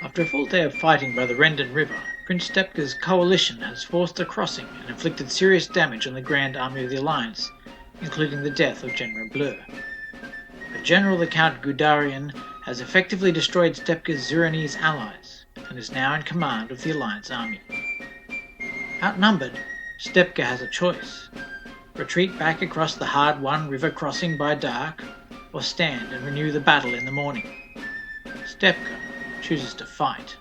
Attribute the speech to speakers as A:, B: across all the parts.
A: After a full day of fighting by the Rendon River, Prince Stepka's coalition has forced a crossing and inflicted serious damage on the Grand Army of the Alliance, including the death of General Bleux. But General the Count Goudarian has effectively destroyed Stepka's Zuranese allies and is now in command of the Alliance army. Outnumbered, Stepka has a choice: retreat back across the hard-won river crossing by dark, or stand and renew the battle in the morning. Stepka chooses to fight.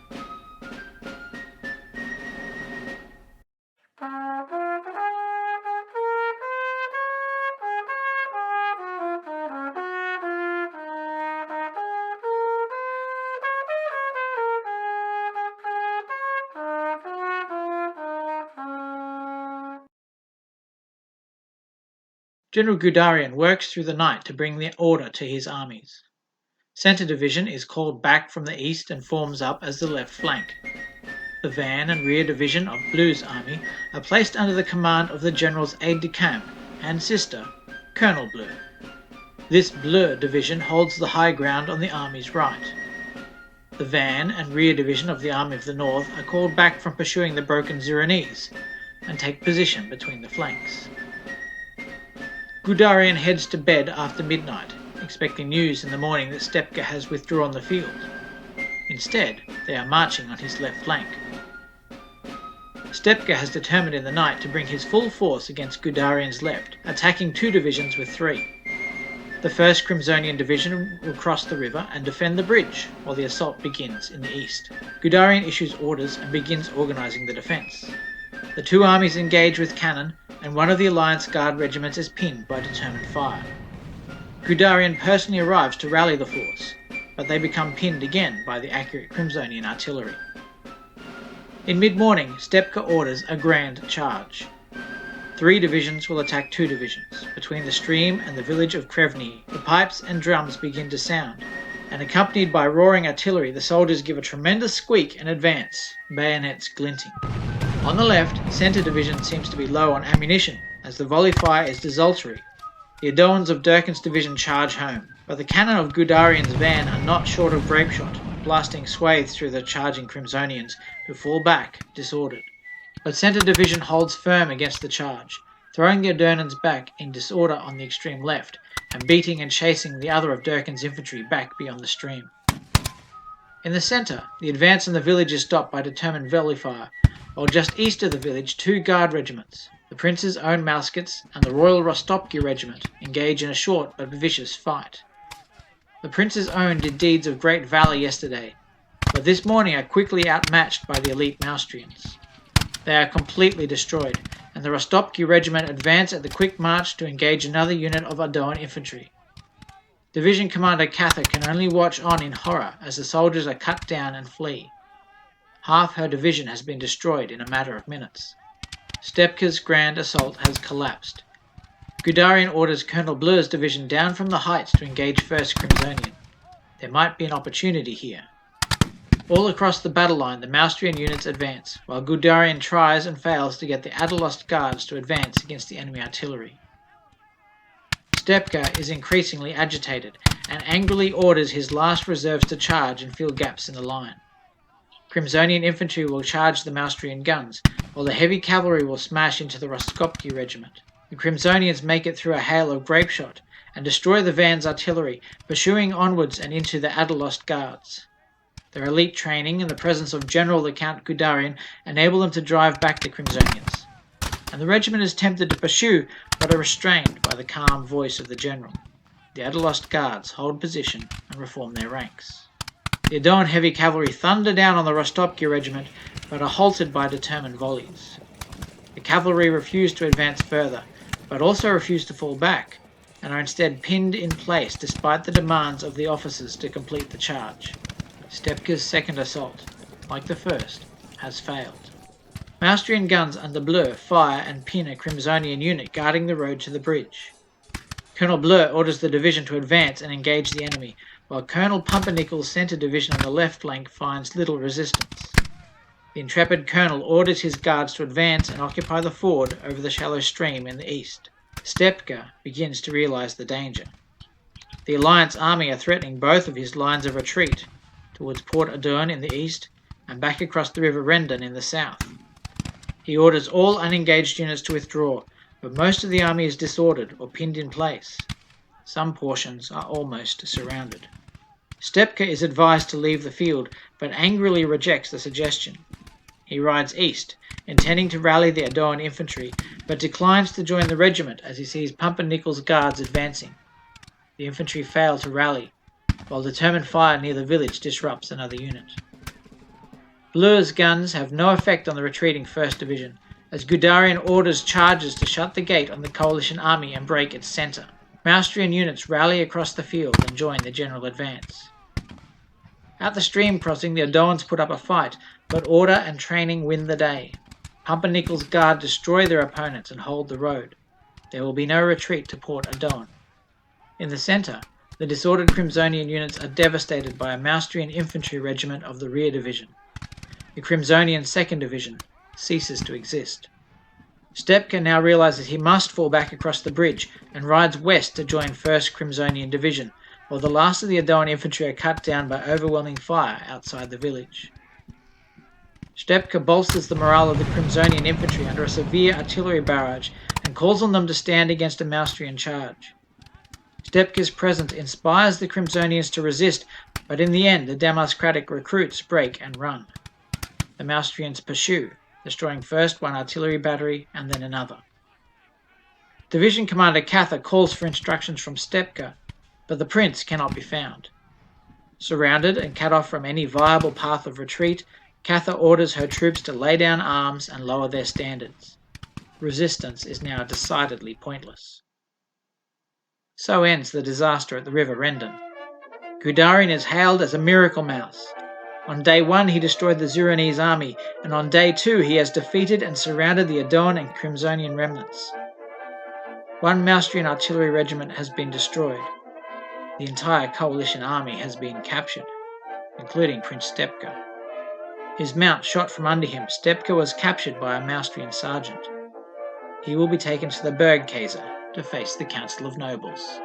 A: General Goudarian works through the night to bring the order to his armies. Centre Division is called back from the east and forms up as the left flank. The van and rear division of Bleu's army are placed under the command of the general's aide-de-camp and sister, Colonel Bleux. This Bleu division holds the high ground on the army's right. The van and rear division of the Army of the North are called back from pursuing the broken Zuranese and take position between the flanks. Goudarian heads to bed after midnight, expecting news in the morning that Stepka has withdrawn the field. Instead, they are marching on his left flank. Stepka has determined in the night to bring his full force against Goudarian's left, attacking 2 divisions with 3. The 1st Crimsonian Division will cross the river and defend the bridge, while the assault begins in the east. Goudarian issues orders and begins organising the defence. The 2 armies engage with cannon, and one of the Alliance Guard regiments is pinned by determined fire. Goudarian personally arrives to rally the force, but they become pinned again by the accurate Crimsonian artillery. In mid-morning, Stepka orders a grand charge. 3 divisions will attack 2 divisions. Between the stream and the village of Krevny, the pipes and drums begin to sound, and accompanied by roaring artillery, the soldiers give a tremendous squeak and advance, bayonets glinting. On the left, Centre Division seems to be low on ammunition, as the volley fire is desultory. The Adoans of Durkin's division charge home, but the cannon of Goudarian's van are not short of grapeshot, blasting swathes through the charging Crimsonians, who fall back, disordered. But Centre Division holds firm against the charge, throwing the Adoanans back in disorder on the extreme left, and beating and chasing the other of Durkin's infantry back beyond the stream. In the centre, the advance on the village is stopped by determined volley fire, while just east of the village 2 guard regiments, the Prince's Own Muskets and the Royal Rostopki Regiment, engage in a short but vicious fight. The Prince's Own did deeds of great valour yesterday, but this morning are quickly outmatched by the elite Maustrians. They are completely destroyed, and the Rostopki Regiment advance at the quick march to engage another unit of Adoan infantry. Division Commander Katha can only watch on in horror as the soldiers are cut down and flee. Half her division has been destroyed in a matter of minutes. Stepka's grand assault has collapsed. Goudarian orders Colonel Bleu's division down from the heights to engage 1st Crimsonian. There might be an opportunity here. All across the battle line the Maustrian units advance, while Goudarian tries and fails to get the Adalost guards to advance against the enemy artillery. Stepka is increasingly agitated and angrily orders his last reserves to charge and fill gaps in the line. Crimsonian infantry will charge the Maustrian guns, while the heavy cavalry will smash into the Rostopki regiment. The Crimsonians make it through a hail of grapeshot and destroy the van's artillery, pursuing onwards and into the Adalost guards. Their elite training and the presence of General the Count Goudarian enable them to drive back the Crimsonians, and the regiment is tempted to pursue but are restrained by the calm voice of the general. The Adalost guards hold position and reform their ranks. The Adoan heavy cavalry thunder down on the Rostopki regiment, but are halted by determined volleys. The cavalry refuse to advance further, but also refuse to fall back, and are instead pinned in place despite the demands of the officers to complete the charge. Stepka's second assault, like the first, has failed. Maustrian guns under Bleu fire and pin a Crimsonian unit guarding the road to the bridge. Colonel Bleu orders the division to advance and engage the enemy, while Colonel Pumpernickel's centre division on the left flank finds little resistance. The intrepid colonel orders his guards to advance and occupy the ford over the shallow stream in the east. Stepka begins to realise the danger. The Alliance army are threatening both of his lines of retreat, towards Port Adorn in the east and back across the River Rendon in the south. He orders all unengaged units to withdraw, but most of the army is disordered or pinned in place. Some portions are almost surrounded. Stepka is advised to leave the field, but angrily rejects the suggestion. He rides east, intending to rally the Adorn infantry, but declines to join the regiment as he sees Pumpernickel's guards advancing. The infantry fail to rally, while determined fire near the village disrupts another unit. Bleu's guns have no effect on the retreating 1st Division, as Goudarian orders charges to shut the gate on the coalition army and break its centre. Maustrian units rally across the field and join the general advance. At the stream crossing, the Adorns put up a fight, but order and training win the day. Pumpernickel's guard destroy their opponents and hold the road. There will be no retreat to Port Adorn. In the centre, the disordered Crimsonian units are devastated by a Maustrian infantry regiment of the rear division. The Crimsonian 2nd Division ceases to exist. Stepka now realises he must fall back across the bridge and rides west to join 1st Crimsonian Division, while the last of the Adorn infantry are cut down by overwhelming fire outside the village. Stepka bolsters the morale of the Crimsonian infantry under a severe artillery barrage and calls on them to stand against a Maustrian charge. Stepka's presence inspires the Crimsonians to resist, but in the end the Damascratic recruits break and run. The Maustrians pursue, destroying first one artillery battery and then another. Division Commander Cather calls for instructions from Stepka, but the prince cannot be found. Surrounded and cut off from any viable path of retreat, Cather orders her troops to lay down arms and lower their standards. Resistance is now decidedly pointless. So ends the disaster at the River Rendon. Goudarian is hailed as a miracle mouse. On day 1 he destroyed the Zuranese army, and on day 2 he has defeated and surrounded the Adorn and Crimsonian remnants. One Maustrian artillery regiment has been destroyed. The entire coalition army has been captured, including Prince Stepka. His mount shot from under him, Stepka was captured by a Maustrian sergeant. He will be taken to the Bergkäse to face the Council of Nobles.